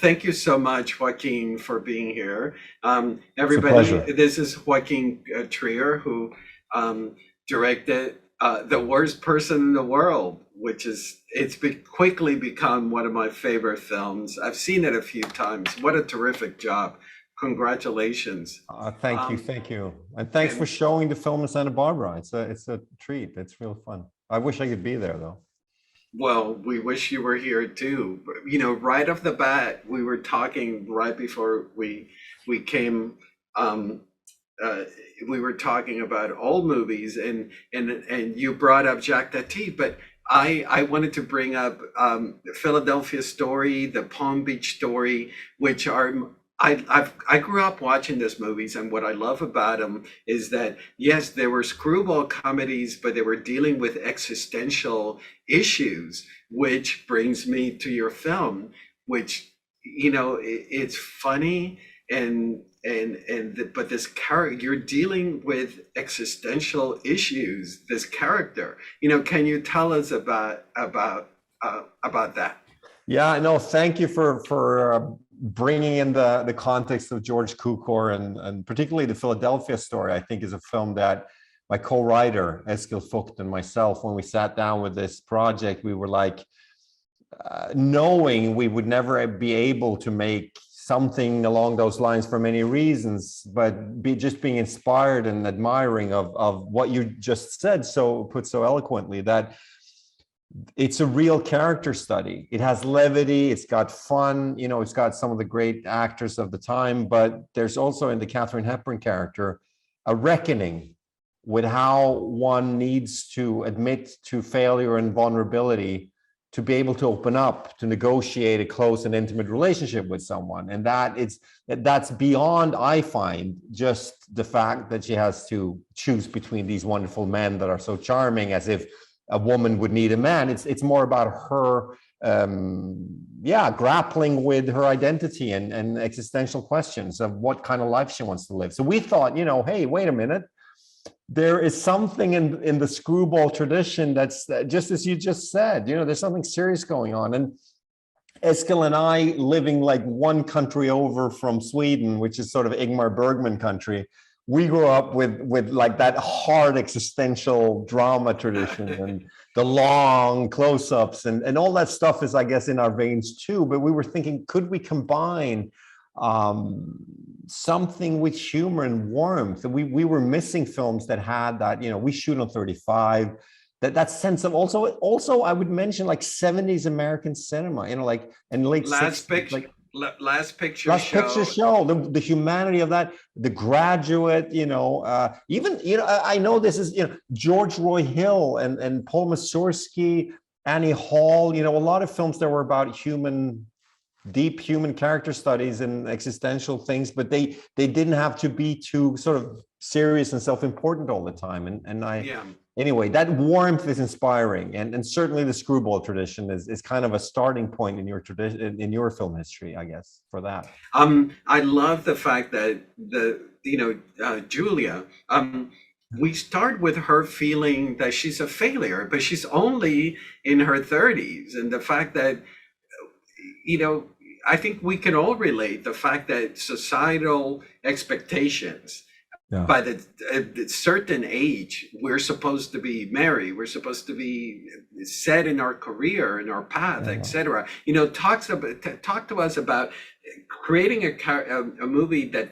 thank you so much, Joaquin, for being here. It's a Everybody, pleasure. this is Joaquin Trier, who directed The Worst Person in the World, which quickly become one of my favorite films. I've seen it a few times. What a terrific job. Congratulations. Thank you, Um, thank you, and thanks for and showing the film in Santa Barbara. It's a treat. It's real fun. I wish I could be there though. Well, we wish you were here too. You know, right off the bat, we were talking right before we came. Um, uh, we were talking about old movies, and you brought up Jacques Tati, but I wanted to bring up the Philadelphia Story, the Palm Beach Story, which are I grew up watching those movies, and what I love about them is that yes, there were screwball comedies, but they were dealing with existential issues, which brings me to your film, which it's funny but this character, you're dealing with existential issues, this character, can you tell us about that? Yeah, no, thank you for bringing in the context of George Cukor and particularly the Philadelphia Story. I think is a film that my co-writer Eskil Fucht and myself, when we sat down with this project, we were like, knowing we would never be able to make something along those lines for many reasons, but just being inspired and admiring of what you just said, so put so eloquently, that it's a real character study. It has levity, it's got fun, it's got some of the great actors of the time, but there's also in the Katharine Hepburn character a reckoning with how one needs to admit to failure and vulnerability to be able to open up, to negotiate a close and intimate relationship with someone. And that's beyond, I find, just the fact that she has to choose between these wonderful men that are so charming, as if a woman would need a man. It's more about her grappling with her identity and existential questions of what kind of life she wants to live. So we thought, hey, wait a minute, there is something in the screwball tradition that's just as you just said, there's something serious going on. And Eskil and I, living like one country over from Sweden, which is sort of Ingmar Bergman country, we grew up with like that hard existential drama tradition and the long close-ups and all that stuff is, I guess, in our veins too. But we were thinking, could we combine something with humor and warmth? We were missing films that had that. We shoot on 35. That sense of also I would mention like 70s American cinema, like and late Last 60s, picture, like last picture Last Picture show. Show, the humanity of that, The Graduate, even, I know this is, George Roy Hill and Paul Mazursky, Annie Hall, a lot of films that were about deep human character studies and existential things, but they didn't have to be too sort of serious and self-important all the time. Yeah. Anyway, that warmth is inspiring, and certainly the screwball tradition is kind of a starting point in your tradition, in your film history, I guess, for that. I love the fact that Julia, we start with her feeling that she's a failure, but she's only in her 30s. And the fact that, I think we can all relate the fact that societal expectations Yeah. by the certain age, we're supposed to be married, we're supposed to be set in our career, in our path, Yeah. etc. Talk to us about creating a movie that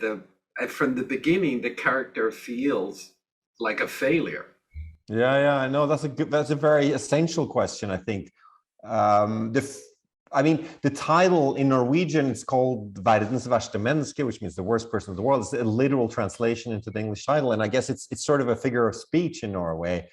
from the beginning the character feels like a failure. Yeah, I know that's a very essential question, I think. I mean, the title in Norwegian is called Verdens verste menneske, which means the worst person in the world. It's a literal translation into the English title, and I guess it's sort of a figure of speech in Norway.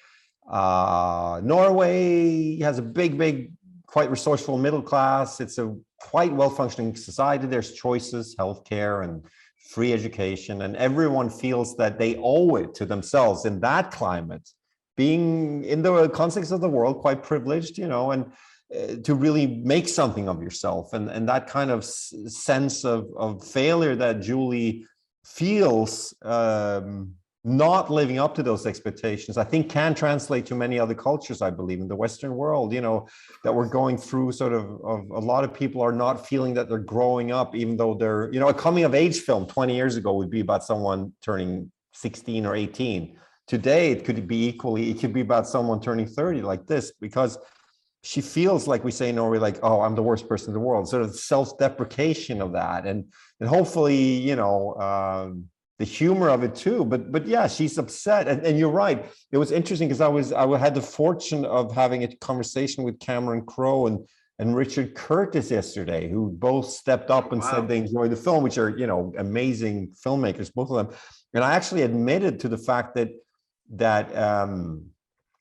Norway has a big, quite resourceful middle class. It's a quite well-functioning society. There's choices, healthcare, and free education, and everyone feels that they owe it to themselves in that climate, being in the context of the world quite privileged, and to really make something of yourself, and that kind of sense of failure that Julie feels not living up to those expectations, I think can translate to many other cultures, I believe, in the Western world, you know, that we're going through sort of a lot of people are not feeling that they're growing up, even though they're, you know, a coming of age film 20 years ago would be about someone turning 16 or 18. Today, it could be equally, it could be about someone turning 30 like this, because she feels like we say in Norway, like, oh, I'm the worst person in the world, sort of self-deprecation of that. And hopefully, you know, the humor of it too, but yeah, she's upset, and you're right. It was interesting because I had the fortune of having a conversation with Cameron Crowe and Richard Curtis yesterday, who both stepped up and said they enjoyed the film, which are, you know, amazing filmmakers, both of them. And I actually admitted to the fact that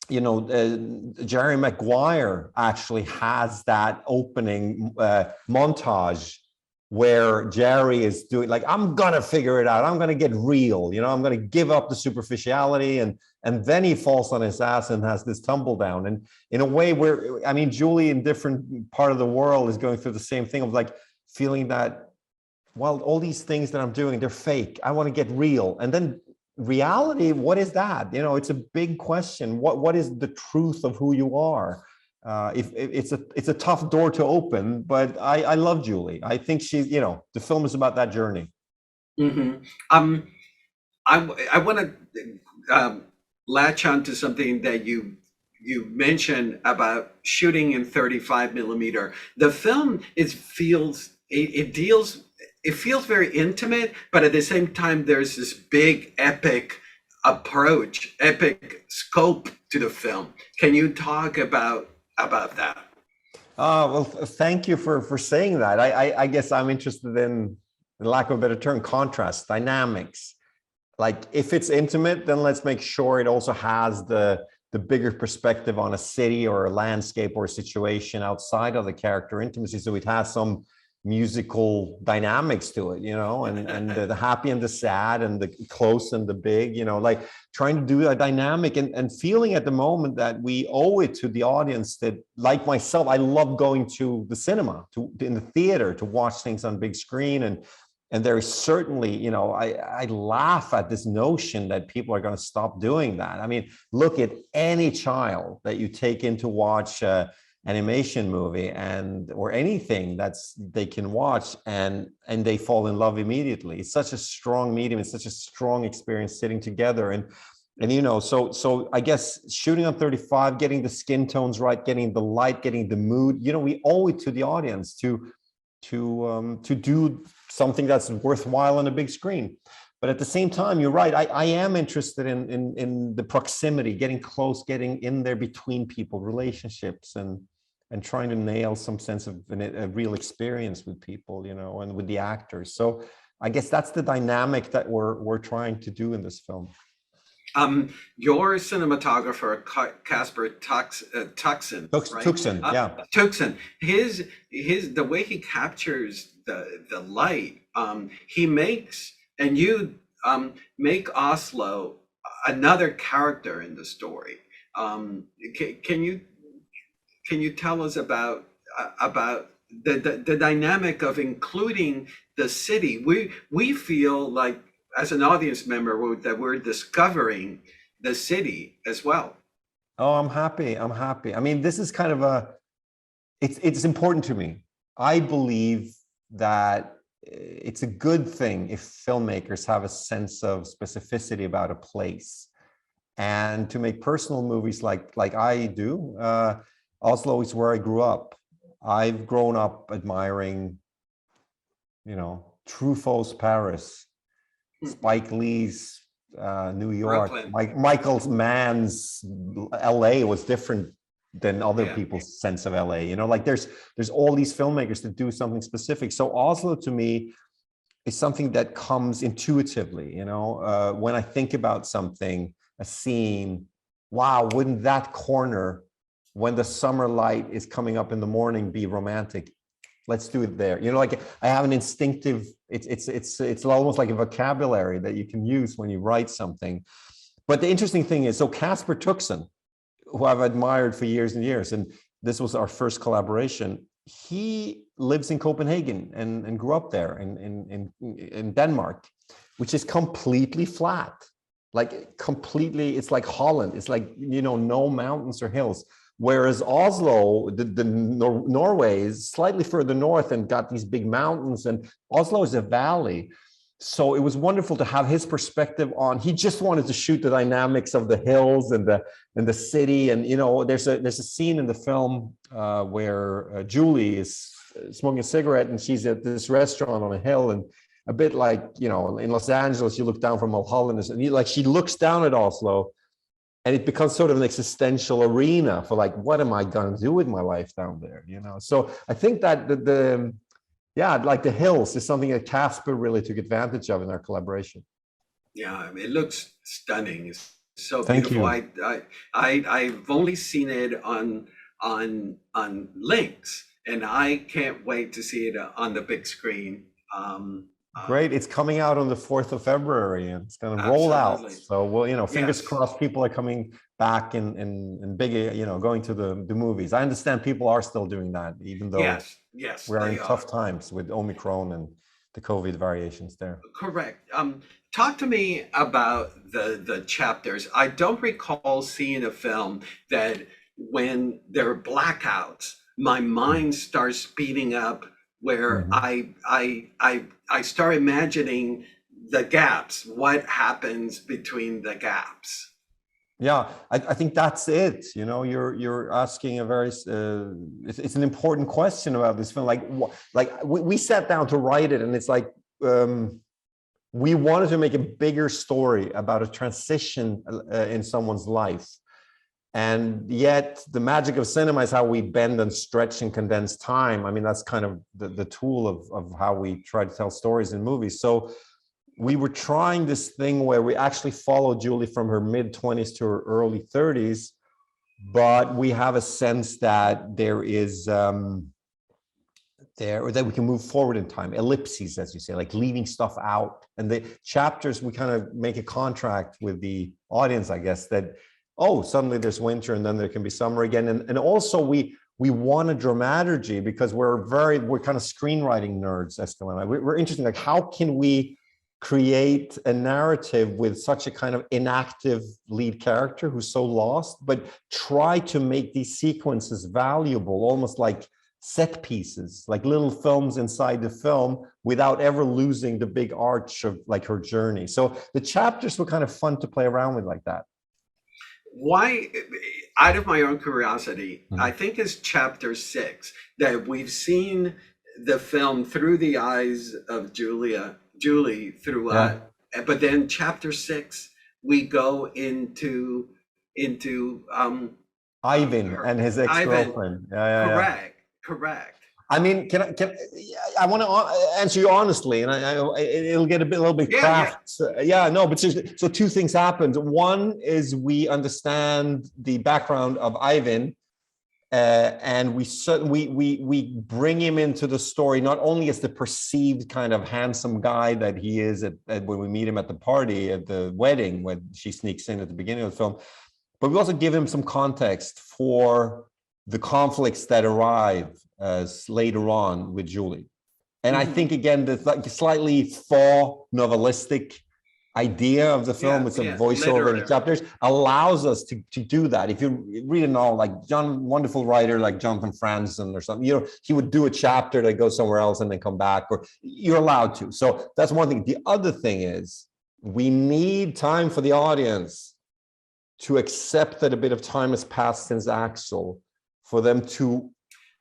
you know, Jerry Maguire actually has that opening montage where Jerry is doing like, I'm gonna figure it out, I'm gonna get real, you know, I'm gonna give up the superficiality, and then he falls on his ass and has this tumble down. And in a way where, I mean, Julie in different part of the world is going through the same thing of like feeling that, well, all these things that I'm doing, they're fake, I want to get real. And then reality, what is that? You know, it's a big question. What is the truth of who you are? If it's a tough door to open, but I love Julie. I think she's, you know, the film is about that journey. Mm-hmm. I want to latch on to something that you mentioned about shooting in 35 millimeter. The film it feels very intimate, but at the same time, there's this big epic approach, epic scope to the film. Can you talk about that? Well, thank you for saying that. I guess I'm interested in, lack of a better term, contrast, dynamics. Like if it's intimate, then let's make sure it also has the bigger perspective on a city or a landscape or a situation outside of the character intimacy. So it has some musical dynamics to it, you know, and the happy and the sad and the close and the big, you know, like trying to do a dynamic and feeling at the moment that we owe it to the audience that, like myself, I love going to the cinema, in the theater, to watch things on big screen. And there is certainly, you know, I laugh at this notion that people are going to stop doing that. I mean, look at any child that you take in to watch animation movie or anything they can watch, and they fall in love immediately. It's such a strong medium. It's such a strong experience sitting together. And you know, so I guess shooting on 35, getting the skin tones right, getting the light, getting the mood, you know, we owe it to the audience to do something that's worthwhile on a big screen. But at the same time, you're right. I am interested in the proximity, getting close, getting in there between people, relationships, and trying to nail some sense of a real experience with people, you know, and with the actors. So I guess that's the dynamic that we're trying to do in this film. Your cinematographer, Casper Tuxen, right? Tuxen, yeah. Tuxen, the way he captures the light, he makes, and you make Oslo another character in the story. Can you tell us about the dynamic of including the city? We feel like, as an audience member, that we're discovering the city as well. Oh, I'm happy. I mean, this is kind of it's important to me. I believe that it's a good thing if filmmakers have a sense of specificity about a place, and to make personal movies like I do. Oslo is where I grew up. I've grown up admiring, you know, Truffaut's Paris, Spike Lee's New York, Michael Mann's LA was different than other people's sense of LA. You know, like there's all these filmmakers that do something specific. So Oslo to me is something that comes intuitively. You know, when I think about something, a scene, wow, wouldn't that corner, when the summer light is coming up in the morning, be romantic? Let's do it there. You know, like I have an instinctive, it's almost like a vocabulary that you can use when you write something. But the interesting thing is, so Casper Tuxen, who I've admired for years and years, and this was our first collaboration, he lives in Copenhagen and grew up there in Denmark, which is completely flat. like completely, it's like Holland. It's like, you know, no mountains or hills. Whereas Oslo, Norway is slightly further north and got these big mountains, and Oslo is a valley. So it was wonderful to have his perspective on. He just wanted to shoot the dynamics of the hills and the city. And you know, there's a scene in the film where Julie is smoking a cigarette, and she's at this restaurant on a hill, and a bit like, you know, in Los Angeles, you look down from Mulholland, and like she looks down at Oslo, and it becomes sort of an existential arena for like, what am I going to do with my life down there? You know, so I think that yeah, like the hills is something that Casper really took advantage of in our collaboration. Yeah, I mean, it looks stunning. It's so Thank beautiful. you. I've only seen it on links, and I can't wait to see it on the big screen. Great. It's coming out on the 4th of February, and it's going to roll out. Absolutely. So, well, you know, fingers Yes. crossed people are coming back and big, you know, going to the movies. I understand people are still doing that, even though Yes. Yes, we are in they are. tough times with Omicron and the COVID variations there. Correct. Talk to me about the chapters. I don't recall seeing a film that when there are blackouts, my mind starts speeding up, where Mhm. I start imagining the gaps, what happens between the gaps. Yeah, I think that's it. You know, you're asking a very it's an important question about this film. Like we sat down to write it, and it's like we wanted to make a bigger story about a transition in someone's life, and yet the magic of cinema is how we bend and stretch and condense time. I mean, that's kind of the tool of how we try to tell stories in movies. So we were trying this thing where we actually follow Julie from her mid-20s to her early 30s, but we have a sense that there is there, or that we can move forward in time, ellipses, as you say, like leaving stuff out. And the chapters, we kind of make a contract with the audience, I guess, that, oh, suddenly there's winter and then there can be summer again. And also we want a dramaturgy, because we're kind of screenwriting nerds, Eskil and I. We're interested, like, how can we create a narrative with such a kind of inactive lead character who's so lost, but try to make these sequences valuable, almost like set pieces, like little films inside the film, without ever losing the big arch of like her journey. So the chapters were kind of fun to play around with like that. Why, out of my own curiosity, I think it's chapter 6 that we've seen the film through the eyes of Julie throughout, but then chapter 6 we go into Ivan and his ex-girlfriend. Ivan. Correct. I mean, I want to answer you honestly, and it'll get a little bit craft. Yeah, no, but seriously, so two things happened. One is we understand the background of Ivan, and we bring him into the story not only as the perceived kind of handsome guy that he is when we meet him at the party at the wedding when she sneaks in at the beginning of the film, but we also give him some context for the conflicts that arrive later on with Julie. And I think, again, the like slightly faux novelistic idea of the film, it's a voiceover in the chapters, allows us to do that. If you read a novel, like wonderful writer like Jonathan Franzen or something, you know, he would do a chapter that goes somewhere else and then come back, or you're allowed to. So that's one thing. The other thing is we need time for the audience to accept that a bit of time has passed since Axel, for them to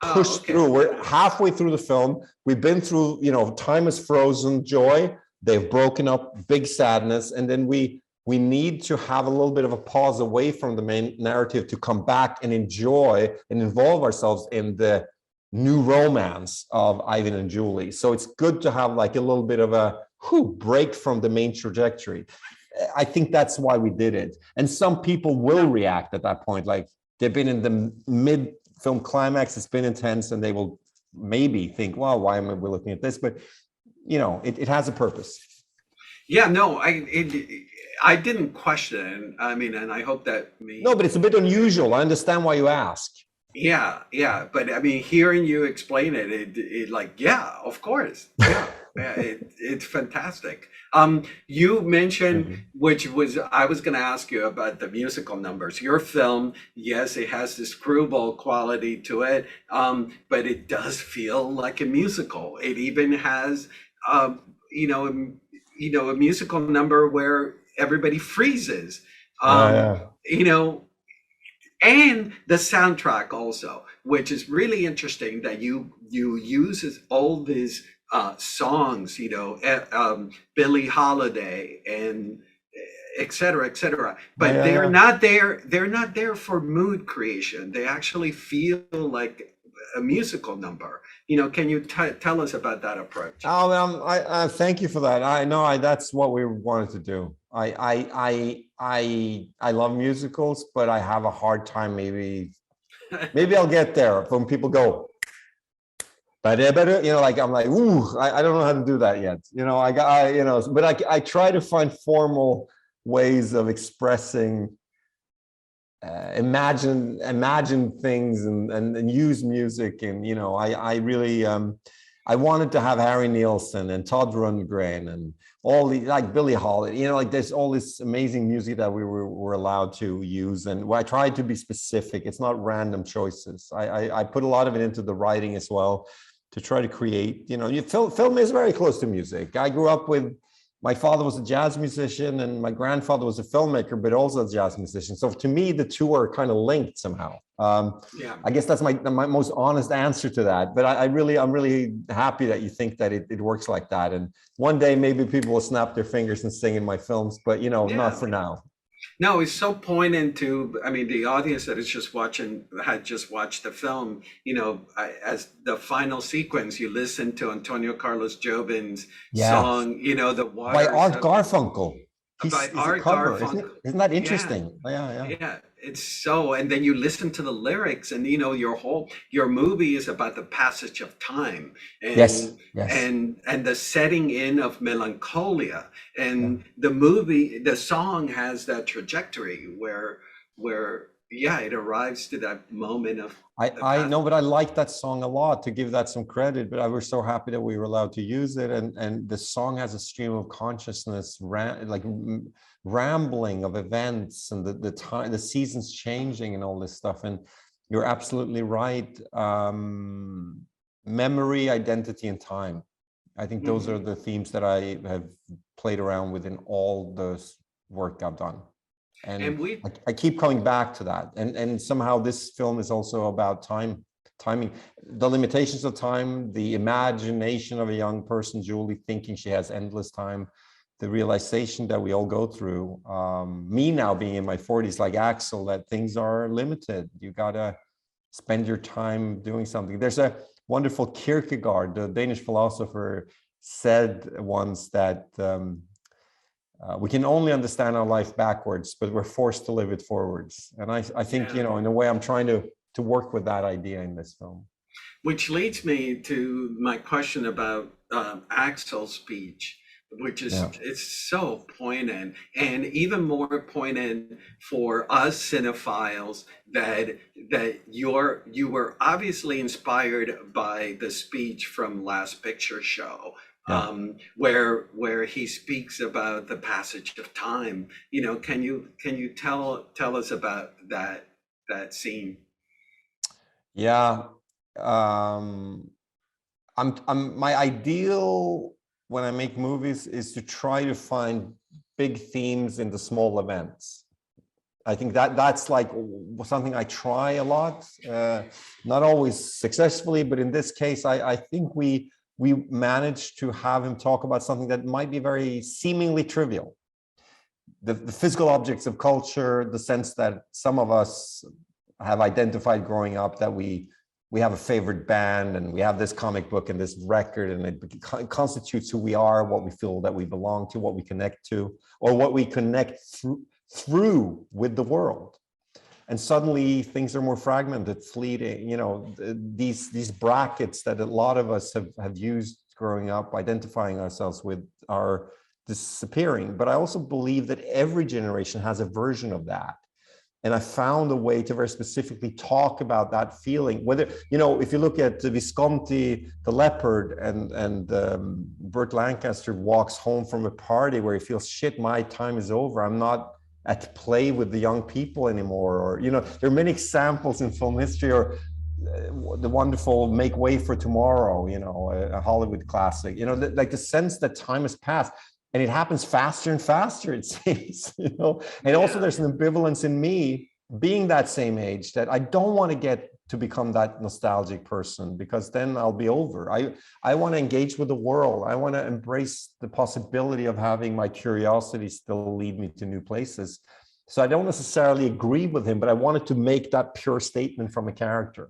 push through. We're halfway through the film. We've been through, you know, time is frozen, joy. They've broken up, big sadness. And then we need to have a little bit of a pause away from the main narrative to come back and enjoy and involve ourselves in the new romance of Ivan and Julie. So it's good to have like a little bit of a break from the main trajectory. I think that's why we did it. And some people will react at that point, like, they've been in the mid-film climax, it's been intense, and they will maybe think, well, why am I looking at this? But, you know, it has a purpose. Yeah, no, I didn't question it. I mean, and I hope that No, but it's a bit unusual. I understand why you ask. Yeah. But I mean, hearing you explain it, it like, yeah, of course. Yeah, it's fantastic. You Thank mentioned, you. which was, I was going to ask you about the musical numbers. Your film, yes, it has this screwball quality to it, but it does feel like a musical. It even has, you know, a musical number where everybody freezes. Yeah, Um, yeah. you know, and the soundtrack also, which is really interesting that you use all these songs, Billie Holiday and et cetera, et cetera. Yeah, But yeah, they're yeah. not there. They're not there for mood creation. They actually feel like a musical number. Can you tell us about that approach? Oh, I thank you for that. I know that's what we wanted to do. I love musicals, but I have a hard time. Maybe I'll get there when people go, but like I'm like, ooh, I don't know how to do that yet. But I try to find formal ways of expressing, imagine things and use music. And I really I wanted to have Harry Nilsson and Todd Rundgren and all the, like Billie Holiday, like there's all this amazing music that we were allowed to use. And I tried to be specific. It's not random choices. I put a lot of it into the writing as well, to try to create, film is very close to music. I grew up with, my father was a jazz musician and my grandfather was a filmmaker, but also a jazz musician. So to me, the two are kind of linked somehow. Yeah. I guess that's my most honest answer to that. But I'm really happy that you think that it works like that. And one day maybe people will snap their fingers and sing in my films, but not Yeah. for now. No, it's so poignant to, I mean, the audience that is had just watched the film, as the final sequence, you listen to Antonio Carlos Jobim's Yes. song, The By Waters Art of, Garfunkel. by Is a Art cover, isn't it? Garfunkel. Isn't that Yeah, interesting? Yeah, yeah. yeah, it's so, and then you listen to the lyrics, and your movie is about the passage of time, Yes, and yes. the setting in of melancholia, Yeah. and the song has that trajectory where yeah, it arrives to that moment of the I path. know, but I like that song a lot, to give that some credit. But I was so happy that we were allowed to use it, and the song has a stream of consciousness, rambling of events and the time, the seasons changing, and all this stuff. And you're absolutely right. Memory, identity, and time. I think those are Mhm. the themes that I have played around with in all the work I've done. And And we I keep coming back to that. And somehow this film is also about timing, the limitations of time, the imagination of a young person, Julie, thinking she has endless time, the realization that we all go through. Me now being in my 40s, like Axel, that things are limited. You gotta spend your time doing something. There's a wonderful Kierkegaard, the Danish philosopher, said once that we can only understand our life backwards, but we're forced to live it forwards. And I think, yeah. in a way, I'm trying to work with that idea in this film. Which leads me to my question about Axel's speech, which is Yeah. it's so poignant, and even more poignant for us cinephiles that you were obviously inspired by the speech from Last Picture Show, Yeah. where he speaks about the passage of time. Can you tell us about that scene? Yeah. Um, I'm my ideal when I make movies is to try to find big themes in the small events. I think that's like something I try a lot, not always successfully, but in this case, I think we managed to have him talk about something that might be very seemingly trivial. The physical objects of culture, the sense that some of us have identified growing up, that we have a favorite band and we have this comic book and this record, and it constitutes who we are, what we feel that we belong to, what we connect to, or what we connect through with the world. And suddenly things are more fragmented, fleeting. These brackets that a lot of us have used growing up, identifying ourselves with, are disappearing. But I also believe that every generation has a version of that. And I found a way to very specifically talk about that feeling. Whether, you know, if you look at Visconti, the leopard, and Burt Lancaster walks home from a party where he feels, shit, my time is over. I'm not at play with the young people anymore. Or, you know, there are many examples in film history, or the wonderful Make Way for Tomorrow, you know, a Hollywood classic, you know, like the sense that time has passed. And it happens faster and faster, it seems, you know. And also there's an ambivalence in me being that same age that I don't want to get to become that nostalgic person, because then I'll be over. I want to engage with the world. I want to embrace the possibility of having my curiosity still lead me to new places. So I don't necessarily agree with him, but I wanted to make that pure statement from a character.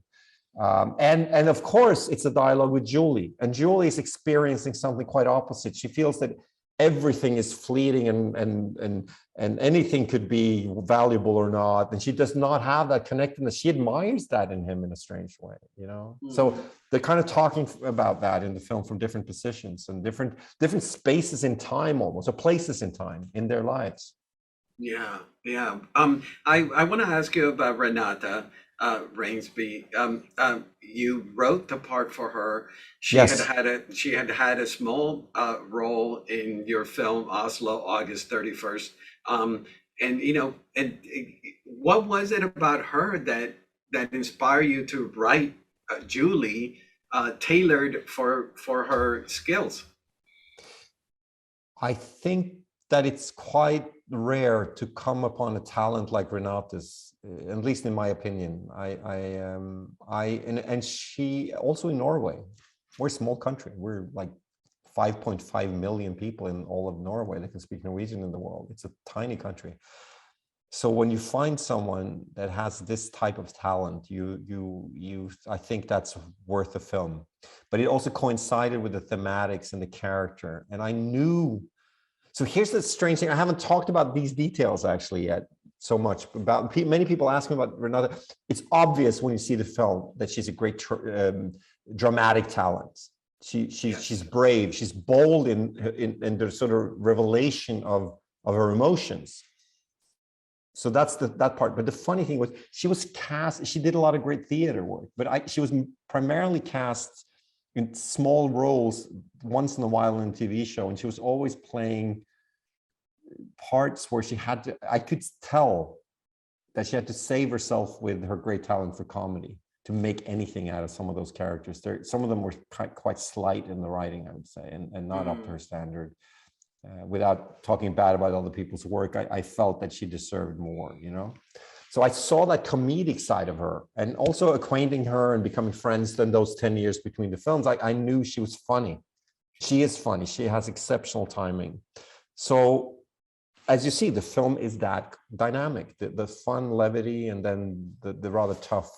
And of course, it's a dialogue with Julie, and Julie is experiencing something quite opposite. She feels that everything is fleeting, and anything could be valuable or not, and she does not have that connectedness. She admires that in him in a strange way, you know. So they're kind of talking about that in the film from different positions and different spaces in time, almost, or places in time in their lives. Yeah, yeah. I want to ask you about Renata Rainsby. You wrote the part for her. Yes. She had had a small role in your film Oslo, August 31st. And you know, what was it about her that inspired you to write Julie, tailored for her skills? I think that it's quite rare to come upon a talent like Renata's, at least in my opinion. And she also in Norway. We're a small country. We're like 5.5 million people in all of Norway that can speak Norwegian in the world. It's a tiny country. So when you find someone that has this type of talent, I think that's worth a film. But it also coincided with the thematics and the character. And I knew, so here's the strange thing. I haven't talked about these details actually yet so much. About many people ask me about Renata. It's obvious when you see the film that she's a great dramatic talent. She's brave. She's bold in the sort of revelation of her emotions. So that's that part. But the funny thing was, she was cast. She did a lot of great theater work, but she was primarily cast in small roles once in a while in a TV show, and she was always playing parts where she had to, I could tell that she had to save herself with her great talent for comedy to make anything out of some of those characters. Some of them were quite slight in the writing, I would say, and not up to her standard. Without talking bad about other people's work, I felt that she deserved more, you know? So I saw that comedic side of her, and also acquainting her and becoming friends in those 10 years between the films, I knew she was funny. She is funny. She has exceptional timing. So as you see, the film is that dynamic, the fun levity, and then the rather tough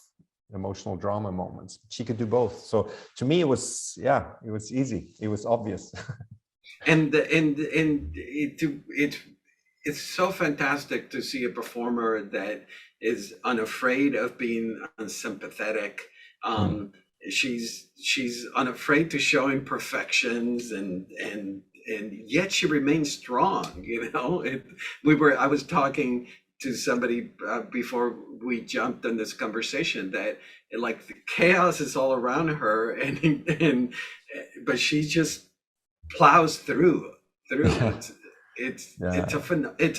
emotional drama moments. She could do both. So to me, it was easy. It was obvious. And it's so fantastic to see a performer that is unafraid of being unsympathetic. She's unafraid to show imperfections, and yet she remains strong. You know, I was talking to somebody before we jumped in this conversation that like the chaos is all around her, but she just plows through. It's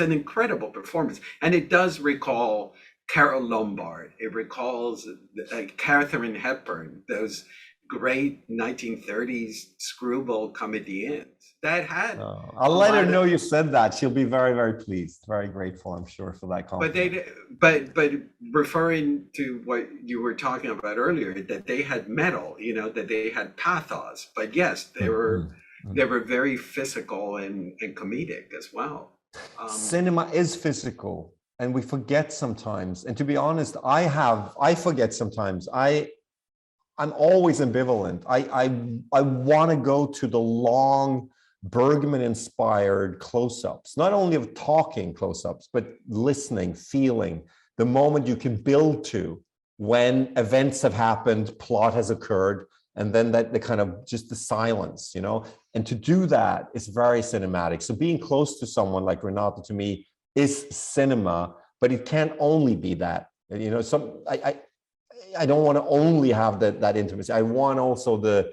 an incredible performance, and it does recall Carol Lombard. It recalls Katharine Hepburn, those great 1930s screwball comedians that had. I'll let her know you said that. She'll be very, very pleased, very grateful, I'm sure, for that compliment. But referring to what you were talking about earlier, that they had metal, you know, that they had pathos. But yes, they were very physical and comedic as well. Cinema is physical, and we forget sometimes. And to be honest, I forget sometimes. I'm always ambivalent. I want to go to the long Bergman-inspired close-ups, not only of talking close-ups, but listening, feeling, the moment you can build to when events have happened, plot has occurred, and then the kind of just the silence, you know. And to do that is very cinematic. So being close to someone like Renata, to me, is cinema, but it can't only be that. You know, I don't want to only have that intimacy. I want also the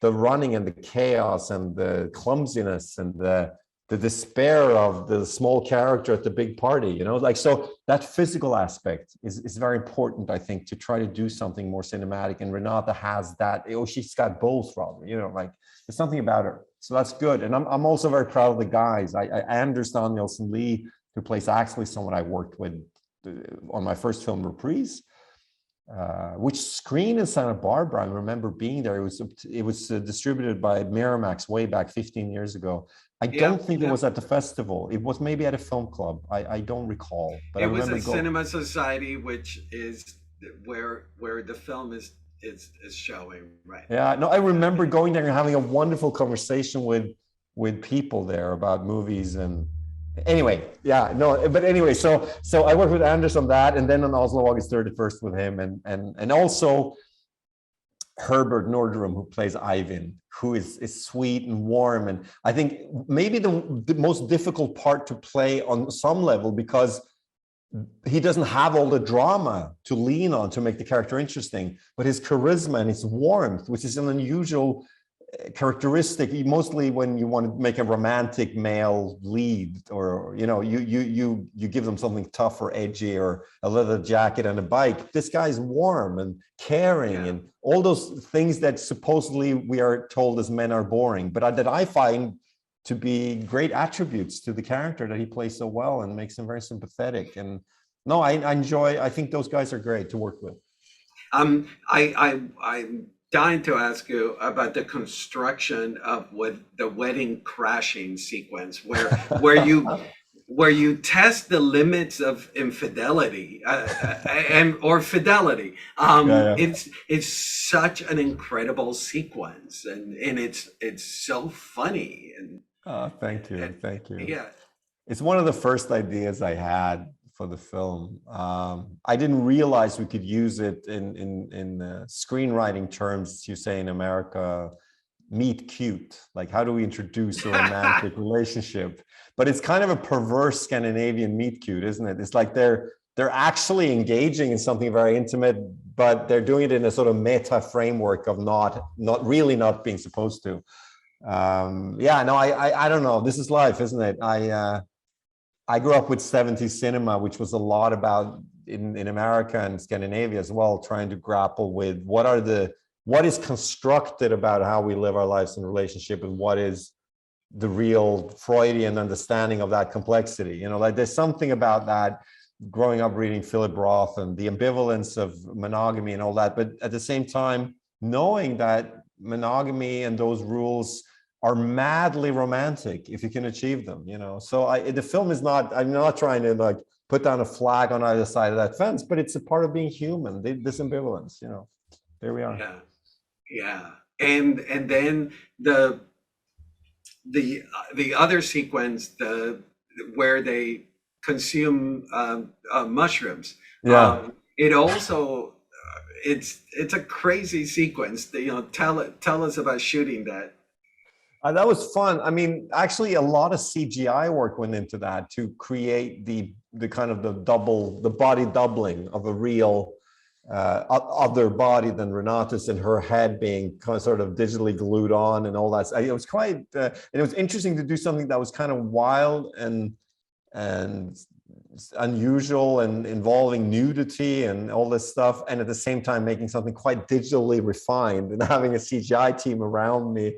running and the chaos and the clumsiness and the despair of the small character at the big party, you know, like, so that physical aspect is very important, I think, to try to do something more cinematic. And Renata has that, she's got both, rather, you know, like there's something about her. So that's good. And I'm also very proud of the guys. Anders Danielsen Lee, who plays Axel, is someone I worked with on my first film, Reprise, which screened in Santa Barbara. I remember being there. It was distributed by Miramax way back 15 years ago. I don't think it was at the festival. It was maybe at a film club. I don't recall, but I remember It was a Cinema Society, which is where the film is showing, right? Yeah, no, I remember going there and having a wonderful conversation with people there about movies. And anyway, yeah, no, but anyway, so I worked with Anders on that, and then on Oslo August 31st with him, and also Herbert Nordrum, who plays Eivind, who is sweet and warm. And I think maybe the most difficult part to play on some level, because he doesn't have all the drama to lean on to make the character interesting, but his charisma and his warmth, which is an unusual characteristic, mostly when you want to make a romantic male lead, or you know, you give them something tough or edgy or a leather jacket and a bike. This guy's warm and caring, and all those things that supposedly we are told as men are boring, but that I find to be great attributes to the character that he plays so well and makes him very sympathetic. And no, I enjoy. I think those guys are great to work with. I'm dying to ask you about the construction of what the wedding crashing sequence, where you test the limits of infidelity or fidelity. It's such an incredible sequence, and it's so funny. And thank you. Yeah, it's one of the first ideas I had for the film. I didn't realize we could use it in screenwriting terms. You say in America, meet cute. Like, how do we introduce a romantic relationship? But it's kind of a perverse Scandinavian meet cute, isn't it? It's like they're actually engaging in something very intimate, but they're doing it in a sort of meta framework of not being supposed to. I don't know. This is life, isn't it? I grew up with 70s cinema, which was a lot about in America and Scandinavia as well, trying to grapple with what is constructed about how we live our lives in relationship, and what is the real Freudian understanding of that complexity. You know, like there's something about that, growing up reading Philip Roth and the ambivalence of monogamy and all that, but at the same time, knowing that monogamy and those rules are madly romantic if you can achieve them, you know. So the film is not, I'm not trying to like put down a flag on either side of that fence, but it's a part of being human, this ambivalence, you know. There we are. Yeah. And then the other sequence, where they consume mushrooms. It also it's a crazy sequence. You know, tell us about shooting that. That was fun. I mean, actually, a lot of CGI work went into that to create the kind of the body doubling of a real other body than Renata's, and her head being kind of sort of digitally glued on and all that. It was quite, and it was interesting to do something that was kind of wild and unusual and involving nudity and all this stuff, and at the same time making something quite digitally refined and having a CGI team around me.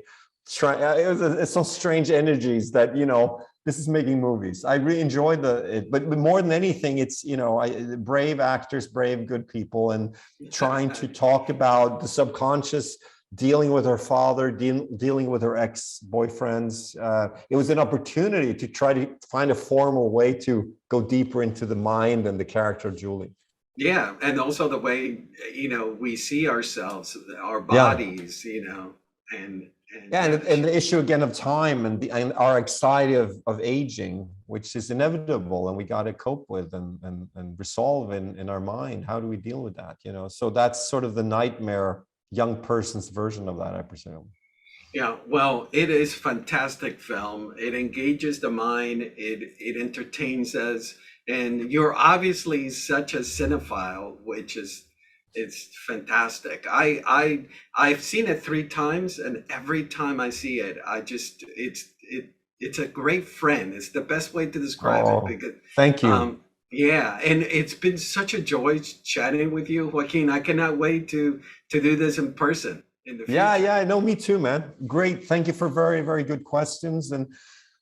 It's some strange energies that, you know, this is making movies. I really enjoyed but more than anything, it's, you know, brave actors, brave, good people, and trying to talk about the subconscious, dealing with her father, dealing with her ex-boyfriends. It was an opportunity to try to find a formal way to go deeper into the mind and the character of Julie. Yeah, and also the way, you know, we see ourselves, our bodies, you know, and the issue again of time and our anxiety of aging, which is inevitable, and we got to cope with and resolve in our mind. How do we deal with that? You know, so that's sort of the nightmare young person's version of that, I presume. Yeah, well, it is fantastic film. It engages the mind. It entertains us. And you're obviously such a cinephile, which is it's fantastic. I've seen it 3 times, and every time I see it, it's a great friend. It's the best way to describe it Oh, because thank you. um yeah, and it's been such a joy chatting with you, Joaquin. I cannot wait to do this in person in the Yeah, future. yeah, I know. Me too, man. Great. Thank you for very, very good questions. And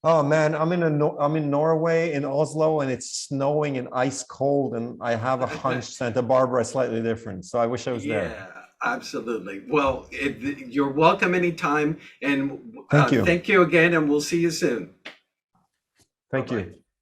oh man, I'm in Norway in Oslo, and it's snowing and ice cold. And I have a hunch Santa Barbara is slightly different. So I wish I was there. Yeah, absolutely. Well, you're welcome anytime, and Thank you. thank you again, and we'll see you soon. Bye Thank bye. you.